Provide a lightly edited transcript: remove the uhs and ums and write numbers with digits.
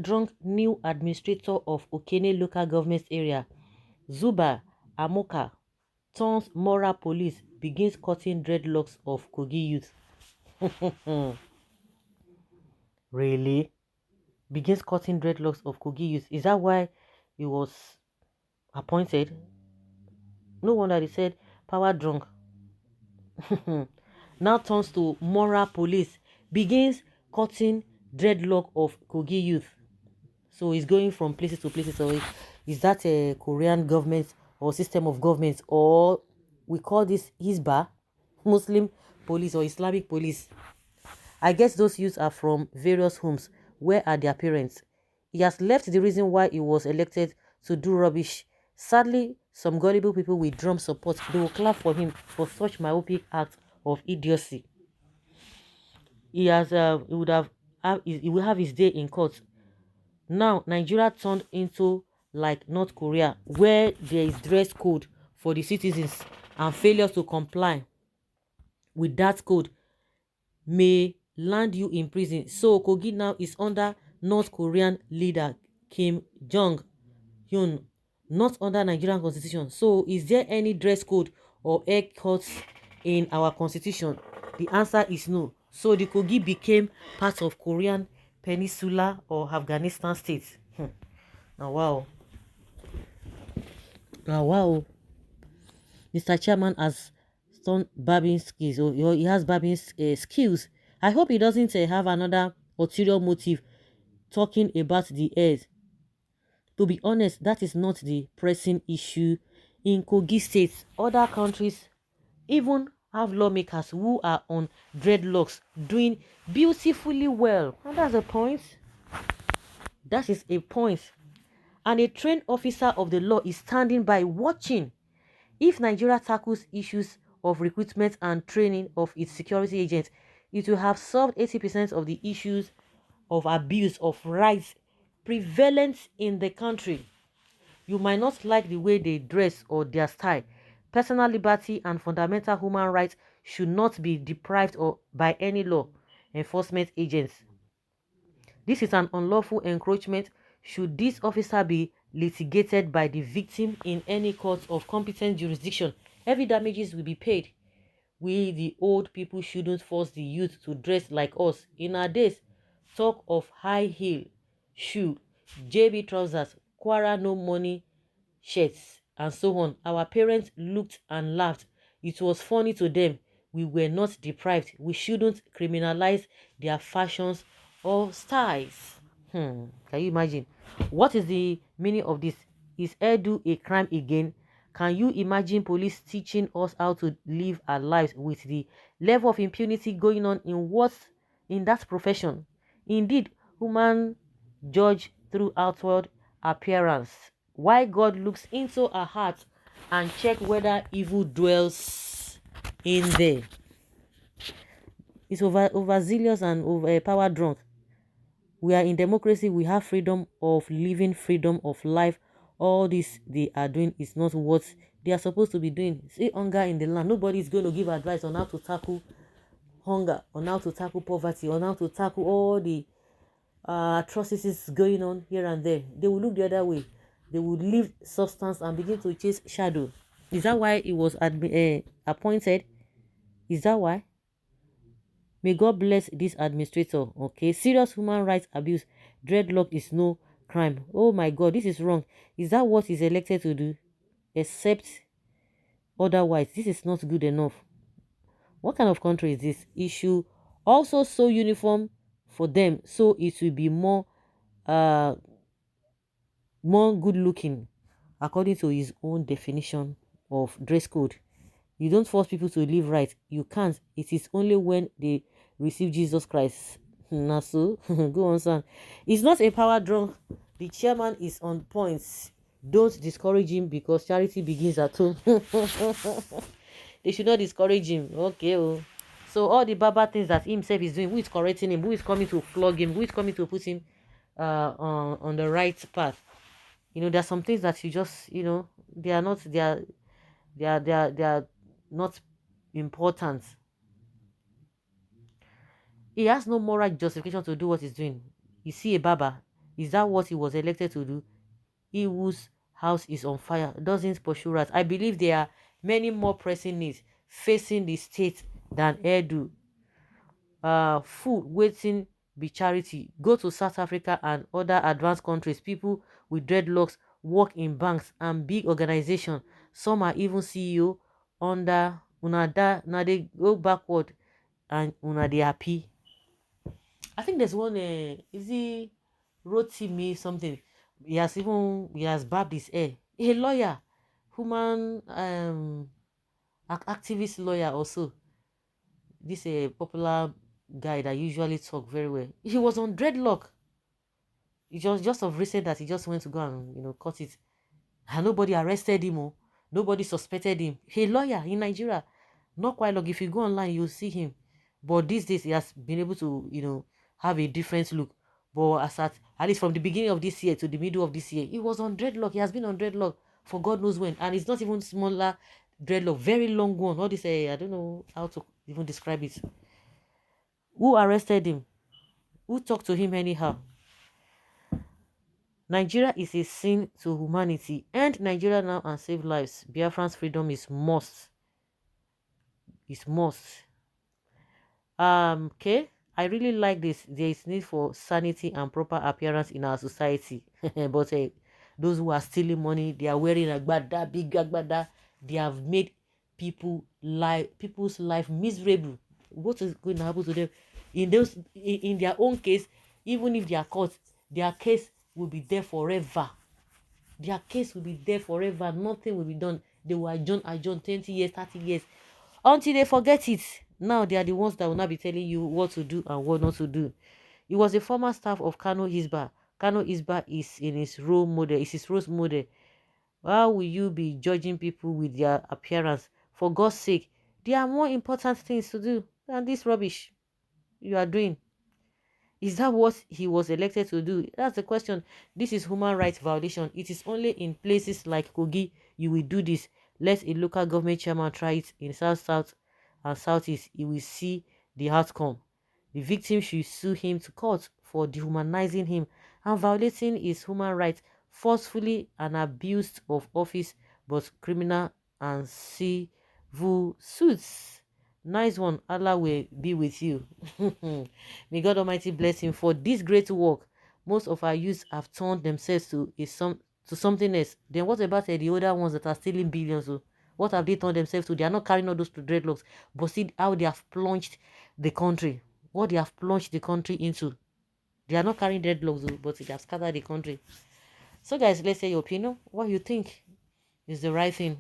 drunk new administrator of Okene local government area, Zuba Amoka, turns moral police, begins cutting dreadlocks of Kogi youth. Really? Begins cutting dreadlocks of Kogi youth. Is that why he was appointed? No wonder they said power drunk. Now turns to moral police, begins cutting dreadlock of Kogi youth. So he's going from places to places. So is that a Korean government or system of government, or we call this Hisba, Muslim police or Islamic police? I guess those youths are from various homes. Where are their parents? He has left the reason why he was elected to do rubbish. Sadly, some gullible people with drum support, they will clap for him for such myopic act of idiocy. He will have his day in court. Now, Nigeria turned into like North Korea, where there is dress code for the citizens, and failure to comply with that code may land you in prison. So Kogi now is under North Korean leader Kim Jong Un, not under Nigerian constitution. So is there any dress code or air codes in our constitution? The answer is no. So the Kogi became part of Korean Peninsula or Afghanistan state. Now wow. Now wow. Mr. Chairman has done barbing skills, or he has barbing skills. I hope he doesn't have another ulterior motive talking about the heirs. To be honest, that is not the pressing issue in Kogi State. Other countries even have lawmakers who are on dreadlocks doing beautifully well. And that's a point. That is a point. And a trained officer of the law is standing by watching. If Nigeria tackles issues of recruitment and training of its security agents, it will have solved 80% of the issues of abuse of rights prevalent in the country. You might not like the way they dress or their style. Personal liberty and fundamental human rights should not be deprived or by any law enforcement agents. This is an unlawful encroachment. Should this officer be litigated by the victim in any court of competent jurisdiction, heavy damages will be paid. We, the old people, shouldn't force the youth to dress like us. In our days, talk of high heel, shoe, JB trousers, Quara no money shirts, and so on. Our parents looked and laughed. It was funny to them. We were not deprived. We shouldn't criminalize their fashions or styles. Can you imagine? What is the meaning of this? Is Edu a crime again? Can you imagine police teaching us how to live our lives with the level of impunity going on in that profession? Indeed, human judge through outward appearance. Why God looks into our heart and check whether evil dwells in there. It's overzealous and over power drunk. We are in democracy. We have freedom of living, freedom of life. All this they are doing is not what they are supposed to be doing. See hunger in the land. Nobody is going to give advice on how to tackle hunger, on how to tackle poverty, on how to tackle all the atrocities going on here and there. They will look the other way. They will leave substance and begin to chase shadow. Is that why he was appointed? Is that why? May God bless this administrator. Okay, serious human rights abuse. Dreadlock is no crime. Oh my God, this is wrong. Is that what he's elected to do? Except otherwise, this is not good enough. What kind of country is this? Issue also so uniform for them, so it will be uh more good looking according to his own definition of dress code. You don't force people to live right. You can't. It is only when they receive Jesus Christ. Nasu, go on, son. It's not a power drunk. The chairman is on points. Don't discourage him because charity begins at home. They should not discourage him. Okay. Oh. So all the bad things that himself is doing, who is correcting him, who is coming to flog him, who is coming to put him on the right path. There's some things that you just, they are not, they are not important. He has no moral justification to do what he's doing. You see a barber, Is that what he was elected to do? He whose house is on fire doesn't pursue rats. I believe there are many more pressing needs facing the state than Edu. Food waiting be charity. Go to South Africa and other advanced countries. People with dreadlocks work in banks and big organizations. Some are even CEO under Unada. Now they go backward and una they happy. I think there's one. Is he Rotimi something? He has barbed his hair. A lawyer, human activist lawyer also. This a popular guy that usually talk very well. He was on dreadlock. It was just of recent that he just went to go and cut it, and nobody arrested him. Oh. Nobody suspected him. A lawyer in Nigeria, not quite long. If you go online, you'll see him. But these days, he has been able to, have a different look. But at least from the beginning of this year to the middle of this year, he was on dreadlock. He has been on dreadlock for God knows when, and it's not even smaller dreadlock, very long one. All this, I don't know how to even describe it. Who arrested him? Who talked to him anyhow? Nigeria is a sin to humanity. End Nigeria now and save lives. Biafran's freedom is must. Is must. Okay. I really like this. There is need for sanity and proper appearance in our society. But those who are stealing money, they are wearing agbada, big agbada. They have made people's life miserable. What is going to happen to them? In their own case, even if they are caught, their case will be there forever. Their case will be there forever. Nothing will be done. They will adjourn 20 years, 30 years until they forget it. Now they are the ones that will not be telling you what to do and what not to do. He was a former staff of Kano Hisba. Kano Hisba is in his role model. Is his role model. How will you be judging people with their appearance? For God's sake, there are more important things to do than this rubbish you are doing. Is that what he was elected to do? That's the question. This is human rights violation. It is only in places like Kogi you will do this. Let a local government chairman try it in South and Southeast. He will see the outcome. The victim should sue him to court for dehumanizing him and violating his human rights forcefully and abused of office, both criminal and civil suits. Nice one. Allah will be with you. May God Almighty bless him for this great work. Most of our youths have turned themselves to something else. Then what about the other ones that are stealing billions? Oh? What have they turned themselves to? They are not carrying all those dreadlocks, but see how they have plunged the country. What they have plunged the country into. They are not carrying dreadlocks, oh, but they have scattered the country. So guys, let's say your opinion. What you think is the right thing?